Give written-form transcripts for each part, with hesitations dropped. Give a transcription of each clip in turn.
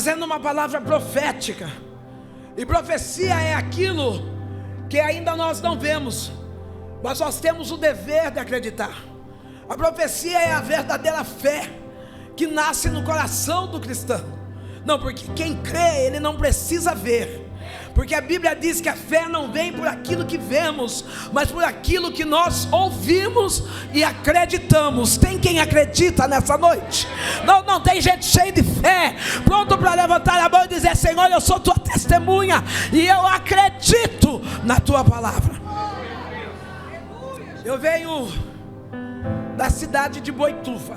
trazendo uma palavra profética. E profecia é aquilo que ainda nós não vemos, mas nós temos o dever de acreditar. A profecia é a verdadeira fé que nasce no coração do cristão. Não, porque quem crê, ele não precisa ver. Porque a Bíblia diz que a fé não vem por aquilo que vemos, mas por aquilo que nós ouvimos e acreditamos. Tem quem acredita nessa noite? Não tem gente cheia de fé, pronto para levantar a mão e dizer: Senhor, eu sou tua testemunha e eu acredito na tua palavra. Eu venho da cidade de Boituva.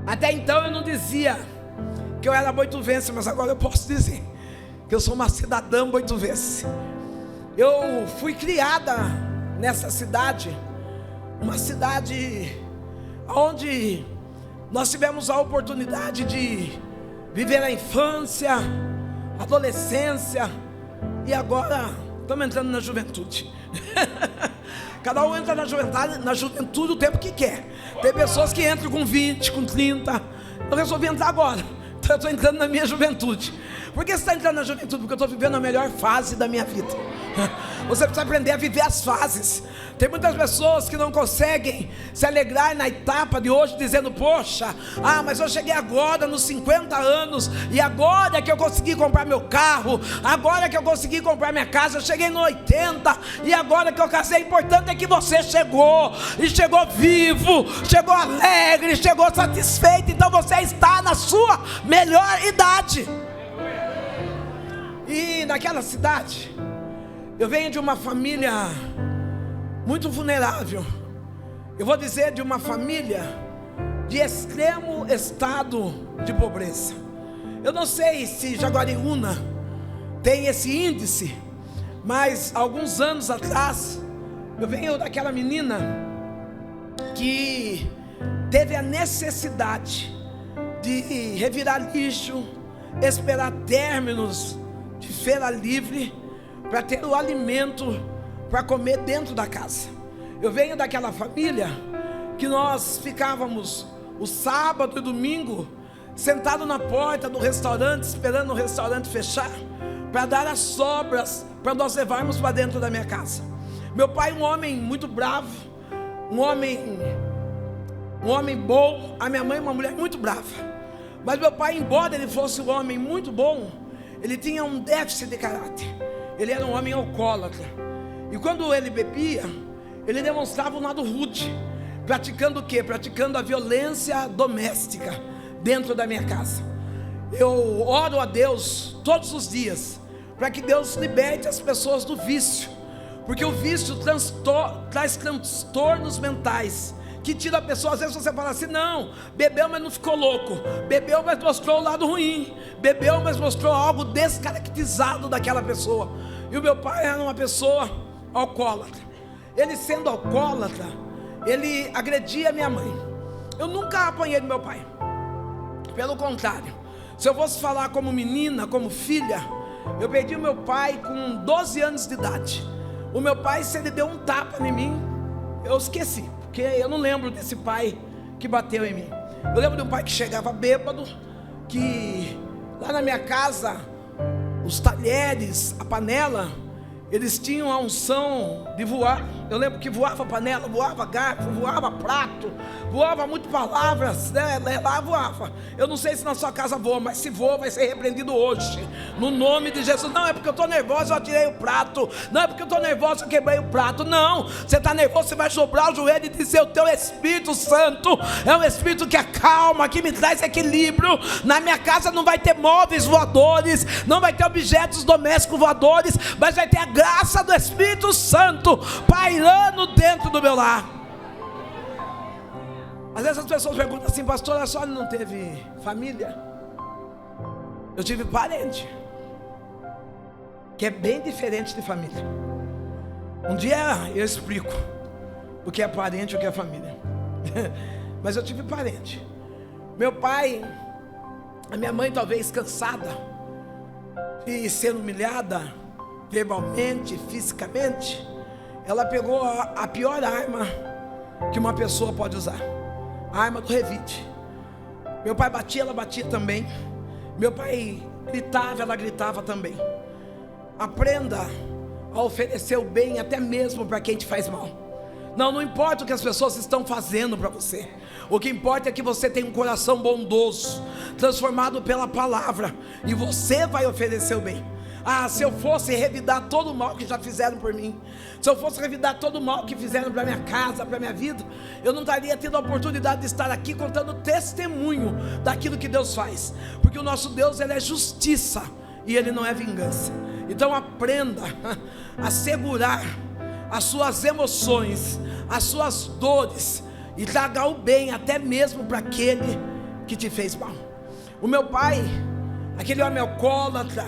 Até então eu não dizia que eu era boituvense, mas agora eu posso dizer que eu sou uma cidadã boituvense. Eu fui criada nessa cidade, uma cidade onde nós tivemos a oportunidade de viver a infância, adolescência e agora estamos entrando na juventude. Cada um entra na juventude o tempo que quer. Tem pessoas que entram com 20, com 30. Eu resolvi entrar agora. Então eu estou entrando na minha juventude. Por que você está entrando na juventude? Porque eu estou vivendo a melhor fase da minha vida. Você precisa aprender a viver as fases. Tem muitas pessoas que não conseguem se alegrar na etapa de hoje, dizendo: poxa, mas eu cheguei agora nos 50 anos, e agora que eu consegui comprar meu carro, agora que eu consegui comprar minha casa, eu cheguei no 80, e agora que eu casei. O importante é que você chegou, e chegou vivo, chegou alegre, chegou satisfeito. Então você está na sua melhor idade. E naquela cidade, eu venho de uma família muito vulnerável. Eu vou dizer, de uma família de extremo estado de pobreza. Eu não sei se Jaguariúna tem esse índice, mas alguns anos atrás, eu venho daquela menina que teve a necessidade de revirar lixo, esperar términos de feira livre para ter o alimento para comer dentro da casa. Eu venho daquela família que nós ficávamos o sábado e domingo sentado na porta do restaurante, esperando o restaurante fechar, para dar as sobras para nós levarmos para dentro da minha casa. Meu pai, um homem muito bravo, um homem bom. A minha mãe, uma mulher muito brava. Mas meu pai, embora ele fosse um homem muito bom, ele tinha um déficit de caráter. Ele era um homem alcoólatra. E quando ele bebia, ele demonstrava um lado rude. Praticando o quê? Praticando a violência doméstica dentro da minha casa. Eu oro a Deus todos os dias para que Deus liberte as pessoas do vício. Porque o vício traz transtornos mentais que tira a pessoa. Às vezes você fala assim: não, bebeu mas não ficou louco, bebeu mas mostrou o lado ruim, bebeu mas mostrou algo descaracterizado daquela pessoa. E o meu pai era uma pessoa alcoólatra. Ele, sendo alcoólatra, ele agredia minha mãe. Eu nunca apanhei do meu pai, pelo contrário. Se eu fosse falar como menina, como filha, eu perdi o meu pai com 12 anos de idade. O meu pai, se ele deu um tapa em mim, eu esqueci, porque eu não lembro desse pai que bateu em mim. Eu lembro de um pai que chegava bêbado, que lá na minha casa, os talheres, a panela, eles tinham a unção de voar. Eu lembro que voava panela, voava garfo, voava prato, voava muito palavras, né? Lá voava. Eu não sei se na sua casa voa, mas se voa vai ser repreendido hoje, no nome de Jesus. Não é porque eu estou nervoso eu atirei o prato, não é porque eu estou nervoso eu quebrei o prato. Não, você está nervoso, você vai dobrar o joelho e dizer: o teu Espírito Santo é um Espírito que acalma, que me traz equilíbrio. Na minha casa não vai ter móveis voadores, não vai ter objetos domésticos voadores, mas vai ter a graça do Espírito Santo pairando dentro do meu lar. Às vezes as pessoas perguntam assim: pastor, a senhora não teve família? Eu tive parente, que é bem diferente de família. Um dia eu explico o que é parente e o que é família. Mas eu tive parente. Meu pai, a minha mãe, talvez cansada de ser humilhada verbalmente, fisicamente, ela pegou a pior arma que uma pessoa pode usar, a arma do revide. Meu pai batia, ela batia também. Meu pai gritava, ela gritava também. Aprenda a oferecer o bem até mesmo para quem te faz mal. Não importa o que as pessoas estão fazendo para você. O que importa é que você tem um coração bondoso, transformado pela palavra, e você vai oferecer o bem. Se eu fosse revidar todo o mal que já fizeram por mim, se eu fosse revidar todo o mal que fizeram para minha casa, para minha vida, eu não estaria tendo a oportunidade de estar aqui contando testemunho daquilo que Deus faz, porque o nosso Deus, Ele é justiça e Ele não é vingança. Então aprenda a segurar as suas emoções, as suas dores, e traga o bem até mesmo para aquele que te fez mal. O meu pai, aquele homem alcoólatra,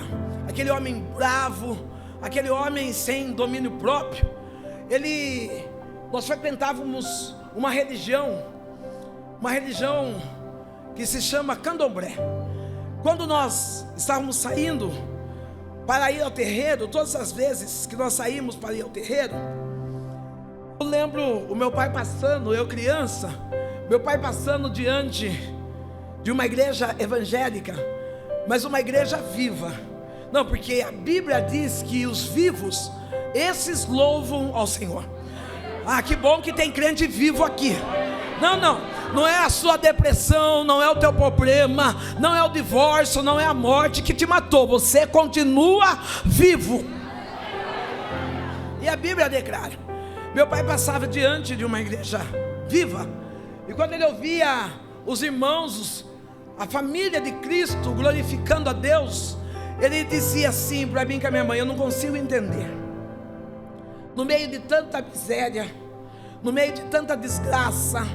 aquele homem bravo, aquele homem sem domínio próprio, nós frequentávamos uma religião que se chama Candomblé. Quando nós estávamos saindo para ir ao terreiro, todas as vezes que nós saímos para ir ao terreiro, eu lembro o meu pai passando, eu criança, meu pai passando diante de uma igreja evangélica, mas uma igreja viva. Não, porque a Bíblia diz que os vivos, esses louvam ao Senhor. Que bom que tem crente vivo aqui. Não é a sua depressão, não é o teu problema, não é o divórcio, não é a morte que te matou. Você continua vivo. E a Bíblia declara. Meu pai passava diante de uma igreja viva, e quando ele ouvia os irmãos, a família de Cristo glorificando a Deus, ele dizia assim para mim, com a minha mãe: eu não consigo entender. No meio de tanta miséria, no meio de tanta desgraça,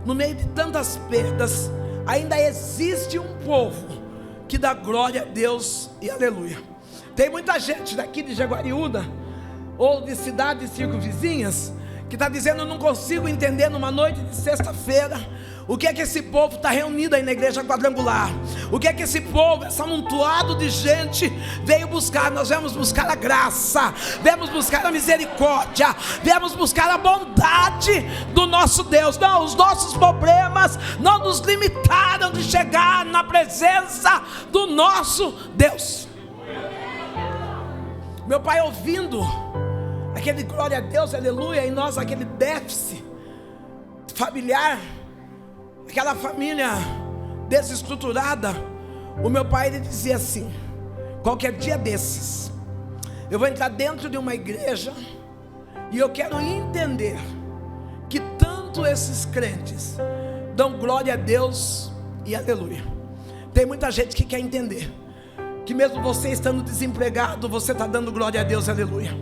no meio de tantas perdas, ainda existe um povo que dá glória a Deus e aleluia. Tem muita gente daqui de Jaguariúna, ou de cidades circunvizinhas, que está dizendo: eu não consigo entender numa noite de sexta-feira, o que é que esse povo está reunido aí na igreja quadrangular, o que é que esse povo, esse amontoado de gente veio buscar. Nós viemos buscar a graça, viemos buscar a misericórdia, viemos buscar a bondade do nosso Deus. Não, os nossos problemas não nos limitaram de chegar na presença do nosso Deus. Meu pai ouvindo aquele glória a Deus, aleluia, e nós aquele déficit familiar, aquela família desestruturada, o meu pai, ele dizia assim: qualquer dia desses, eu vou entrar dentro de uma igreja e eu quero entender que tanto esses crentes dão glória a Deus e aleluia. Tem muita gente que quer entender que mesmo você estando desempregado, você está dando glória a Deus, aleluia.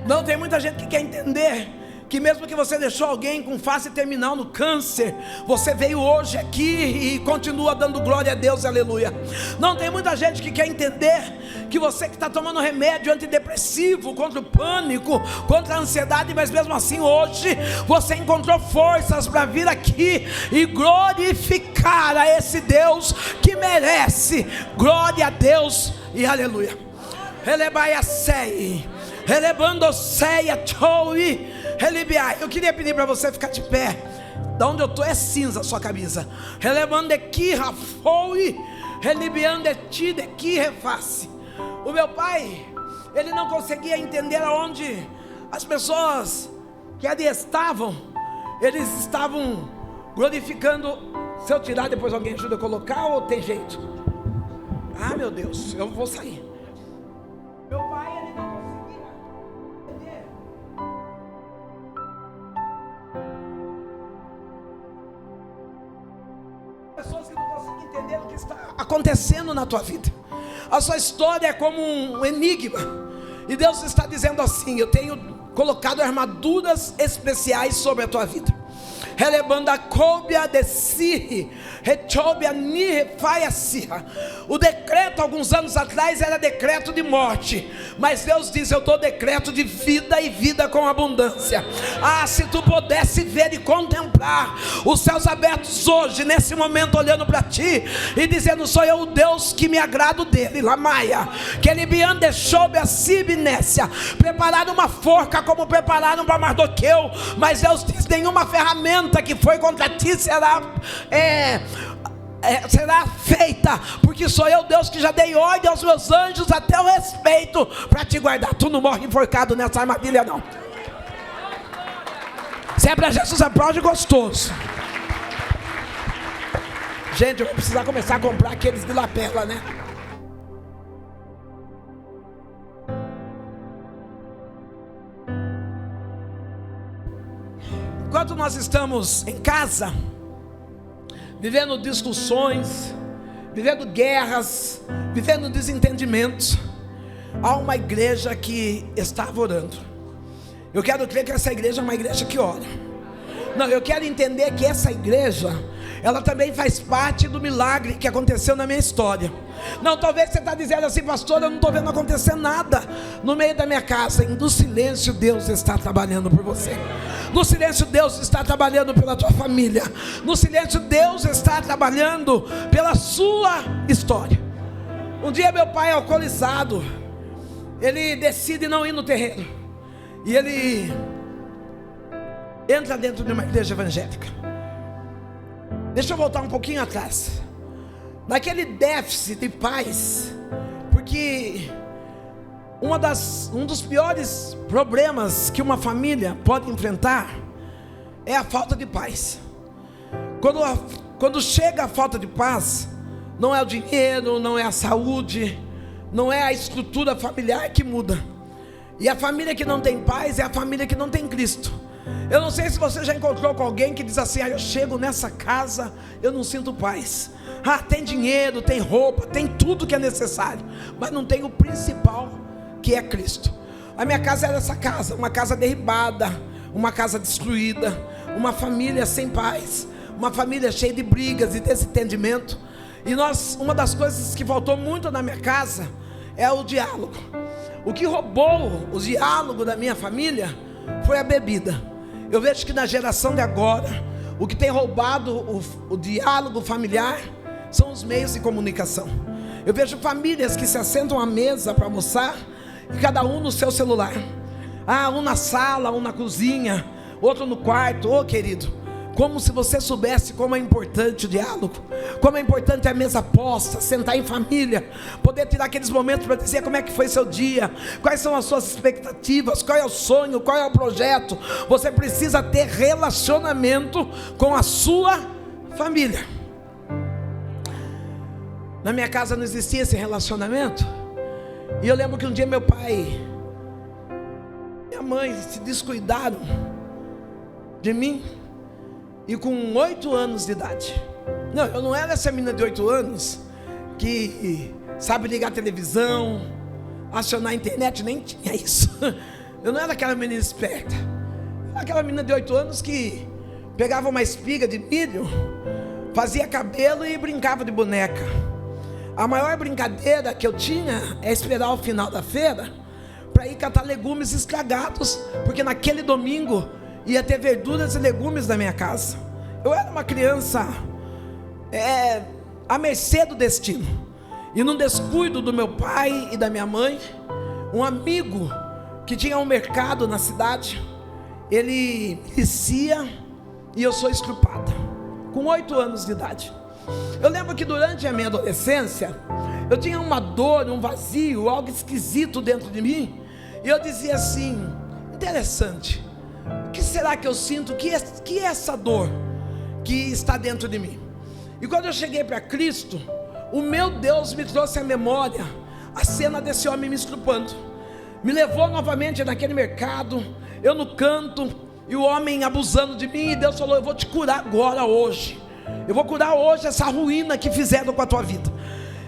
Não, tem muita gente que quer entender que mesmo que você deixou alguém com fase terminal no câncer, você veio hoje aqui e continua dando glória a Deus, aleluia. Não, tem muita gente que quer entender que você que está tomando remédio antidepressivo contra o pânico, contra a ansiedade, mas mesmo assim hoje você encontrou forças para vir aqui e glorificar a esse Deus que merece glória a Deus e aleluia. Elebaia sei, elebando ceia choi. Eu queria pedir para você ficar de pé. Da onde eu estou é cinza a sua camisa. O meu pai, ele não conseguia entender aonde as pessoas que ali estavam, eles estavam glorificando. Se eu tirar, depois alguém ajuda a colocar, ou tem jeito? Meu Deus, eu vou sair. Meu pai, ele não conseguia entender. Pessoas que não conseguem entender o que está acontecendo na tua vida. A sua história é como um enigma, e Deus está dizendo assim: eu tenho colocado armaduras especiais sobre a tua vida. O decreto alguns anos atrás era decreto de morte, mas Deus diz: eu dou decreto de vida e vida com abundância. Se tu pudesse ver e contemplar os céus abertos hoje, nesse momento, olhando para ti e dizendo: sou eu o Deus que me agrado dele. Lamaia, que ele me deixou a Sibnésia, prepararam uma forca como prepararam para Mardoqueu, mas Deus diz: nenhuma ferramenta que foi contra ti será será feita, porque sou eu, Deus, que já dei ordem aos meus anjos a teu respeito, para te guardar. Tu não morre enforcado nessa armadilha, não. Se é para Jesus, aplaude gostoso. Gente, eu vou precisar começar a comprar aqueles de lapela, né? Enquanto nós estamos em casa, vivendo discussões, vivendo guerras, vivendo desentendimentos, há uma igreja que está orando. Eu quero crer que essa igreja é uma igreja que ora. Não, eu quero entender que essa igreja, ela também faz parte do milagre que aconteceu na minha história. Não, talvez você está dizendo assim: pastor, eu não estou vendo acontecer nada no meio da minha casa. E no silêncio Deus está trabalhando por você. No silêncio Deus está trabalhando pela tua família. No silêncio Deus está trabalhando pela sua história. Um dia meu pai, alcoolizado, ele decide não ir no terreiro, e ele entra dentro de uma igreja evangélica. Deixa eu voltar um pouquinho atrás. Naquele déficit de paz, porque um dos piores problemas que uma família pode enfrentar é a falta de paz. Quando chega a falta de paz, não é o dinheiro, não é a saúde, não é a estrutura familiar que muda. E a família que não tem paz é a família que não tem Cristo. Eu não sei se você já encontrou com alguém que diz assim: eu chego nessa casa, eu não sinto paz. Tem dinheiro, tem roupa, tem tudo que é necessário, mas não tem o principal, que é Cristo. A minha casa era essa casa, uma casa derribada, uma casa destruída, uma família sem paz, uma família cheia de brigas e desentendimento. E uma das coisas que faltou muito na minha casa é o diálogo. O que roubou o diálogo da minha família foi a bebida. Eu vejo que na geração de agora, o que tem roubado o diálogo familiar são os meios de comunicação. Eu vejo famílias que se assentam à mesa para almoçar, e cada um no seu celular. Um na sala, um na cozinha, outro no quarto. Querido, como se você soubesse como é importante o diálogo, como é importante a mesa posta, sentar em família, poder tirar aqueles momentos para dizer como é que foi seu dia, quais são as suas expectativas, qual é o sonho, qual é o projeto. Você precisa ter relacionamento com a sua família. Na minha casa não existia esse relacionamento. E eu lembro que um dia meu pai, minha mãe se descuidaram de mim. E com 8 anos de idade, não, eu não era essa menina de 8 anos que sabe ligar a televisão, acionar a internet, nem tinha isso. Eu não era aquela menina esperta. Eu era aquela menina de 8 anos que pegava uma espiga de milho, fazia cabelo e brincava de boneca. A maior brincadeira que eu tinha é esperar o final da feira para ir catar legumes estragados, porque naquele domingo ia ter verduras e legumes na minha casa. Eu era uma criança à mercê do destino. E num descuido do meu pai e da minha mãe, um amigo que tinha um mercado na cidade, ele inicia e eu sou estrupada, com 8 anos de idade. Eu lembro que durante a minha adolescência, eu tinha uma dor, um vazio, algo esquisito dentro de mim. E eu dizia assim: interessante, o que será que eu sinto? Que é essa dor que está dentro de mim? E quando eu cheguei para Cristo, o meu Deus me trouxe à memória a cena desse homem me estrupando. Me levou novamente naquele mercado, eu no canto, e o homem abusando de mim. E Deus falou: eu vou te curar agora, hoje. Eu vou curar hoje essa ruína que fizeram com a tua vida.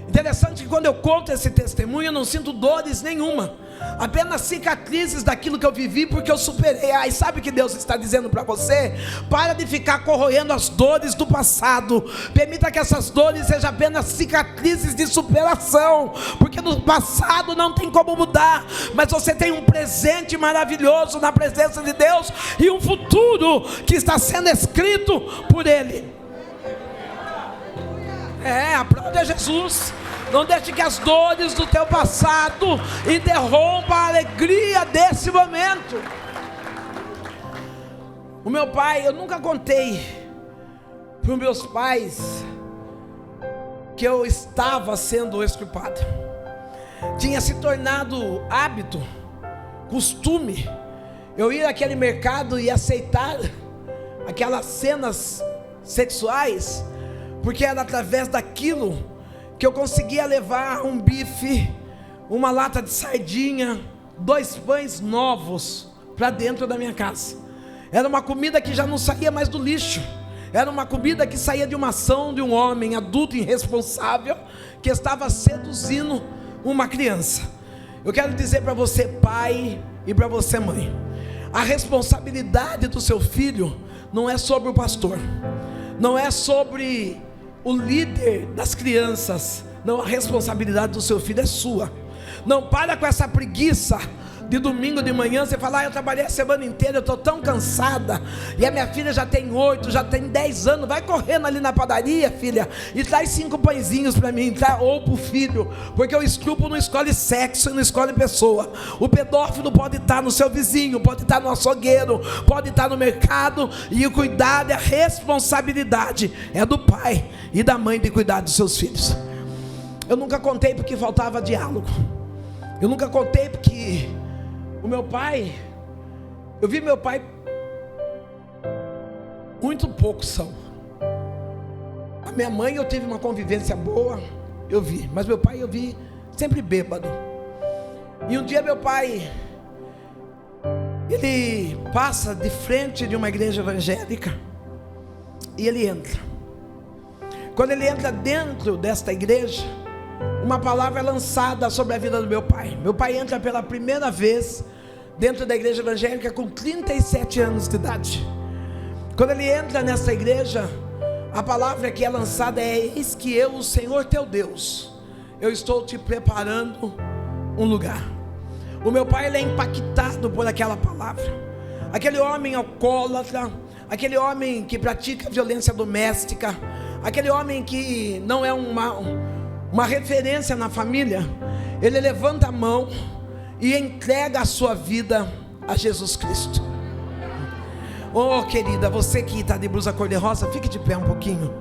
Interessante que quando eu conto esse testemunho, eu não sinto dores nenhuma, apenas cicatrizes daquilo que eu vivi, porque eu superei. E sabe o que Deus está dizendo para você? Para de ficar corroendo as dores do passado. Permita que essas dores sejam apenas cicatrizes de superação, porque no passado não tem como mudar, mas você tem um presente maravilhoso na presença de Deus, e um futuro que está sendo escrito por Ele. Aplauda Jesus. Não deixe que as dores do teu passado interrompam a alegria desse momento. O meu pai, eu nunca contei para os meus pais que eu estava sendo extirpado. Tinha se tornado hábito, costume, eu ir àquele mercado e aceitar aquelas cenas sexuais, porque era através daquilo que eu conseguia levar um bife, uma lata de sardinha, 2 pães novos para dentro da minha casa. Era uma comida que já não saía mais do lixo, era uma comida que saía de uma ação de um homem adulto irresponsável que estava seduzindo uma criança. Eu quero dizer para você, pai, e para você, mãe, a responsabilidade do seu filho não é sobre o pastor, não é sobre o líder das crianças. Não, a responsabilidade do seu filho é sua. Não para com essa preguiça de domingo de manhã, você fala: eu trabalhei a semana inteira, eu estou tão cansada, e a minha filha já tem 8, já tem 10 anos, vai correndo ali na padaria, filha, e traz 5 pãezinhos para mim, tá? Ou para o filho, porque o estupro não escolhe sexo, não escolhe pessoa. O pedófilo pode estar no seu vizinho, pode estar no açougueiro, pode estar no mercado, e o cuidado e a responsabilidade é do pai e da mãe de cuidar dos seus filhos. Eu nunca contei porque faltava diálogo, eu nunca contei porque o meu pai, eu vi meu pai muito pouco são. A minha mãe eu tive uma convivência boa, eu vi, mas meu pai eu vi sempre bêbado. E um dia meu pai, ele passa de frente de uma igreja evangélica e ele entra. Quando ele entra dentro desta igreja, uma palavra é lançada sobre a vida do meu pai. Meu pai entra pela primeira vez dentro da igreja evangélica com 37 anos de idade. Quando ele entra nessa igreja, a palavra que é lançada é: eis que eu, o Senhor teu Deus, eu estou te preparando um lugar. O meu pai, ele é impactado por aquela palavra. Aquele homem alcoólatra, aquele homem que pratica violência doméstica, aquele homem que não é uma referência na família, ele levanta a mão e entrega a sua vida a Jesus Cristo. Oh, querida, você que está de blusa cor-de-rosa, fique de pé um pouquinho.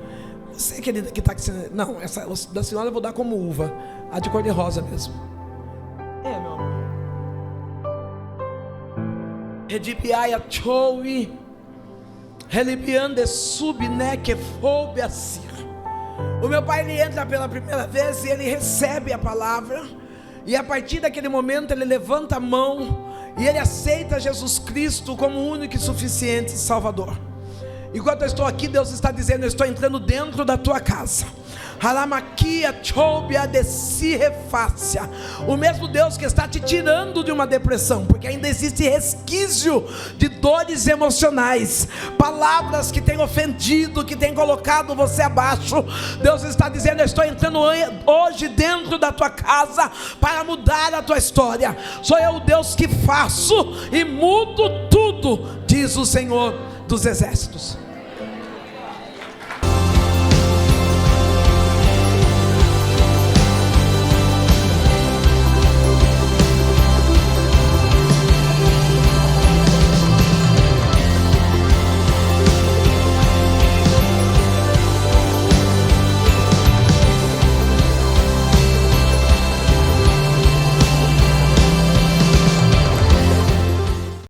Você, querida, que está aqui, não, essa da senhora eu vou dar como uva, a de cor-de-rosa mesmo. É, meu amor. Redipiaia choui, relibiande subneque foube assim. O meu pai, ele entra pela primeira vez e ele recebe a palavra, e a partir daquele momento ele levanta a mão e ele aceita Jesus Cristo como o único e suficiente Salvador. Enquanto eu estou aqui, Deus está dizendo: eu estou entrando dentro da tua casa. O mesmo Deus que está te tirando de uma depressão, porque ainda existe resquício de dores emocionais, palavras que têm ofendido, que têm colocado você abaixo. Deus está dizendo: eu estou entrando hoje dentro da tua casa para mudar a tua história. Sou eu o Deus que faço e mudo tudo, diz o Senhor dos Exércitos.